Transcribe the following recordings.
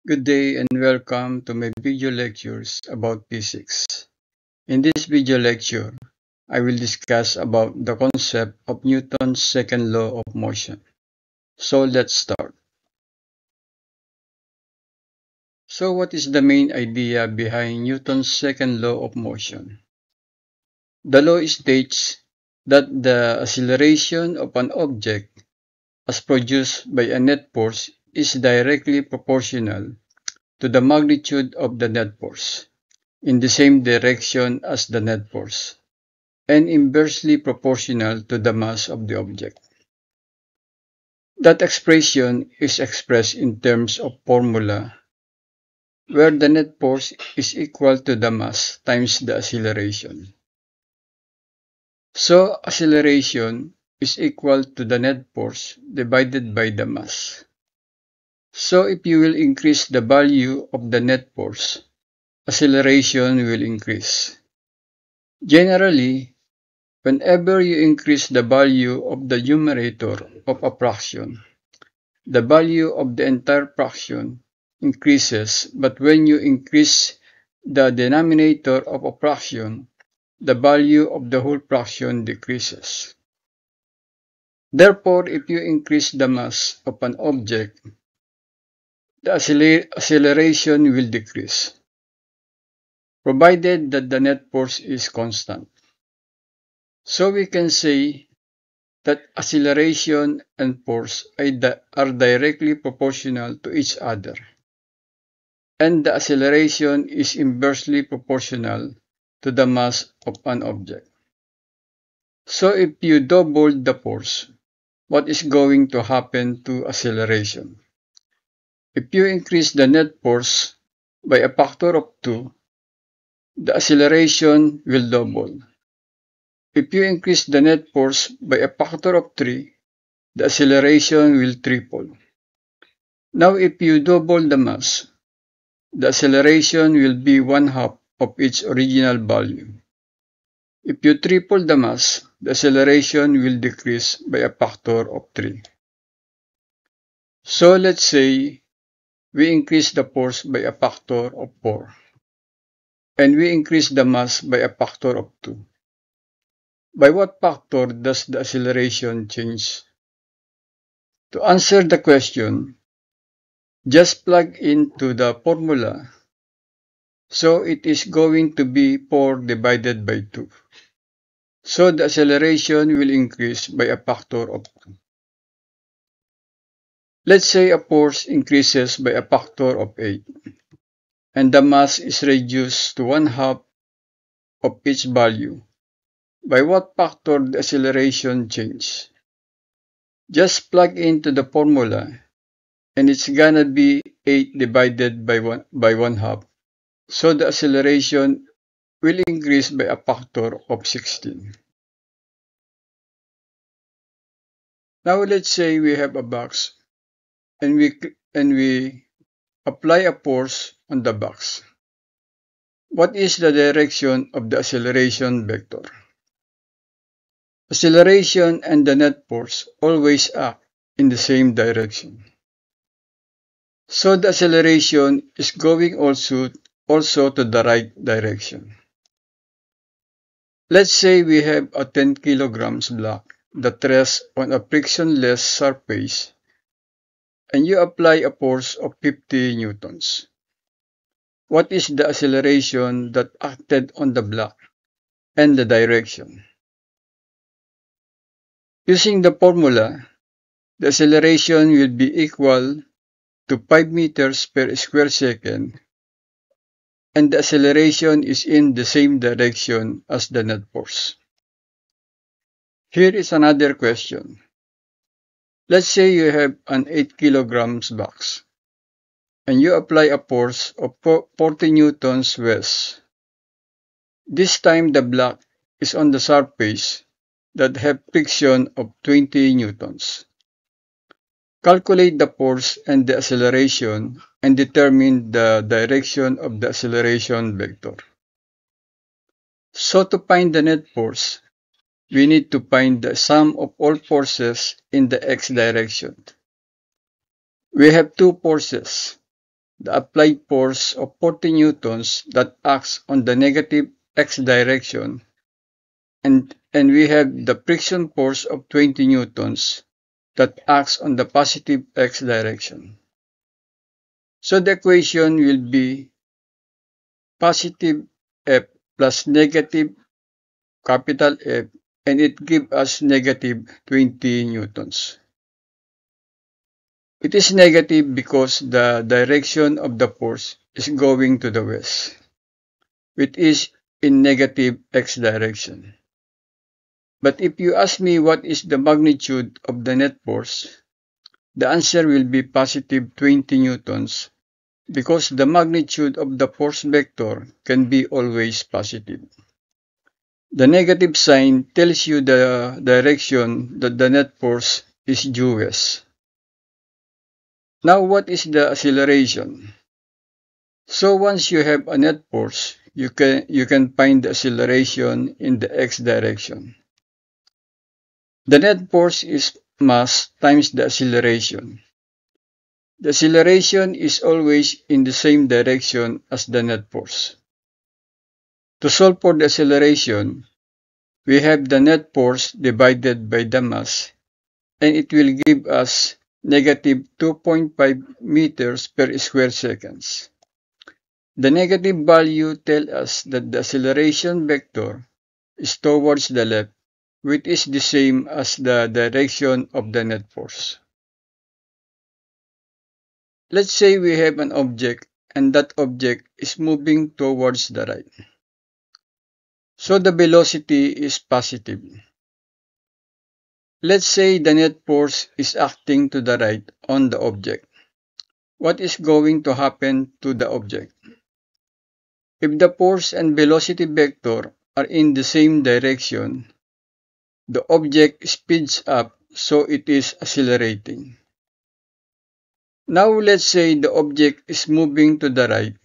Good day and welcome to my video lectures about physics. In this video lecture, I will discuss about the concept of Newton's second law of motion. So let's start. So what is the main idea behind Newton's second law of motion? The law states that the acceleration of an object as produced by a net force is directly proportional to the magnitude of the net force in the same direction as the net force, and inversely proportional to the mass of the object. That expression is expressed in terms of formula, where the net force is equal to the mass times the acceleration. So, acceleration is equal to the net force divided by the mass. So, if you will increase the value of the net force, acceleration will increase. Generally, whenever you increase the value of the numerator of a fraction, the value of the entire fraction increases, but when you increase the denominator of a fraction, the value of the whole fraction decreases. Therefore, if you increase the mass of an object, the acceleration will decrease, provided that the net force is constant. So we can say that acceleration and force are directly proportional to each other, and the acceleration is inversely proportional to the mass of an object. So if you double the force, what is going to happen to acceleration? If you increase the net force by a factor of 2, the acceleration will double. If you increase the net force by a factor of 3, the acceleration will triple. Now if you double the mass, the acceleration will be 1/2 of its original value. If you triple the mass, the acceleration will decrease by a factor of 3. So let's say we increase the force by a factor of 4, and we increase the mass by a factor of 2. By what factor does the acceleration change? To answer the question, just plug into the formula. So it is going to be 4 divided by 2. So the acceleration will increase by a factor of 2. Let's say a force increases by a factor of 8, and the mass is reduced to 1/2 of its value. By what factor the acceleration change? Just plug into the formula, and it's gonna be 8 divided by 1/2. So the acceleration will increase by a factor of 16. Now let's say we have a box, and we apply a force on the box. What is the direction of the acceleration vector? Acceleration and the net force always act in the same direction. So the acceleration is going also to the right direction. Let's say we have a 10 kilograms block that rests on a frictionless surface, and you apply a force of 50 newtons. What is the acceleration that acted on the block and the direction? Using the formula, the acceleration will be equal to 5 meters per square second, and the acceleration is in the same direction as the net force. Here is another question. Let's say you have an 8 kilograms box, and you apply a force of 40 newtons west. This time the block is on the surface that have friction of 20 newtons. Calculate the force and the acceleration and determine the direction of the acceleration vector. So to find the net force, we need to find the sum of all forces in the x direction. We have two forces, the applied force of 40 newtons that acts on the negative x direction, and we have the friction force of 20 newtons that acts on the positive x direction. So the equation will be positive F plus negative capital F, and it gives us negative 20 newtons. It is negative because the direction of the force is going to the west, which is in negative x direction. But if you ask me what is the magnitude of the net force, the answer will be positive 20 newtons, because the magnitude of the force vector can be always positive. The negative sign tells you the direction that the net force is due west. Now, what is the acceleration? So once you have a net force, you can find the acceleration in the x direction. The net force is mass times the acceleration. The acceleration is always in the same direction as the net force. To solve for the acceleration, we have the net force divided by the mass, and it will give us negative 2.5 meters per square seconds. The negative value tells us that the acceleration vector is towards the left, which is the same as the direction of the net force. Let's say we have an object, and that object is moving towards the right. So the velocity is positive. Let's say the net force is acting to the right on the object. What is going to happen to the object? If the force and velocity vector are in the same direction, the object speeds up, so it is accelerating. Now let's say the object is moving to the right,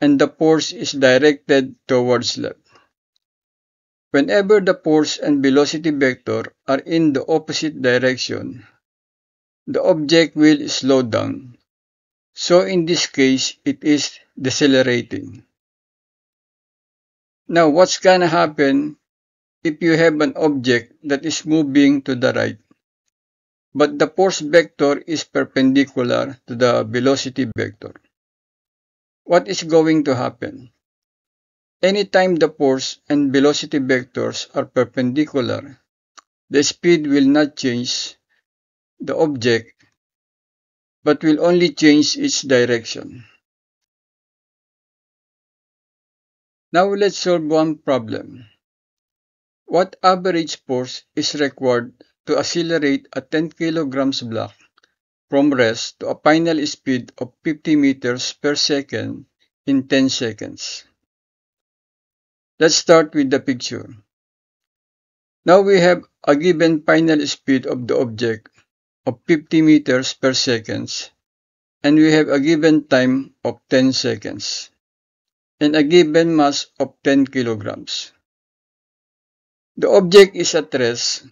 and the force is directed towards left. Whenever the force and velocity vector are in the opposite direction, the object will slow down. So in this case, it is decelerating. Now what's gonna happen if you have an object that is moving to the right, but the force vector is perpendicular to the velocity vector? What is going to happen? Anytime the force and velocity vectors are perpendicular, the speed will not change the object, but will only change its direction. Now let's solve one problem. What average force is required to accelerate a 10 kilograms block from rest to a final speed of 50 meters per second in 10 seconds? Let's start with the picture. Now we have a given final speed of the object of 50 meters per second, and we have a given time of 10 seconds, and a given mass of 10 kilograms. The object is at rest,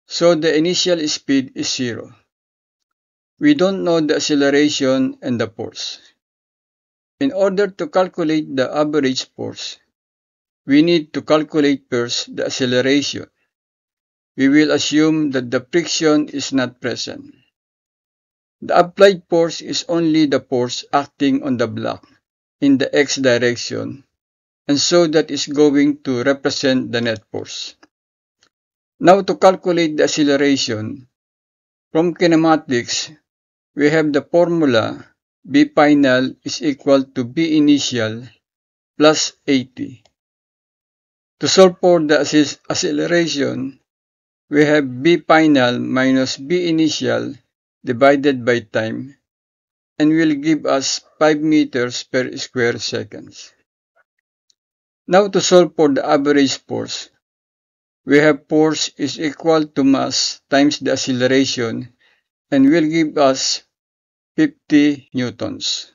so the initial speed is 0. We don't know the acceleration and the force. In order to calculate the average force, we need to calculate first the acceleration. We will assume that the friction is not present. The applied force is only the force acting on the block in the x direction, and so that is going to represent the net force. Now to calculate the acceleration, from kinematics, we have the formula B final is equal to B initial plus 80. To solve for the acceleration, we have B final minus B initial divided by time, and will give us 5 meters per square seconds. Now to solve for the average force, we have force is equal to mass times the acceleration, and will give us 50 newtons.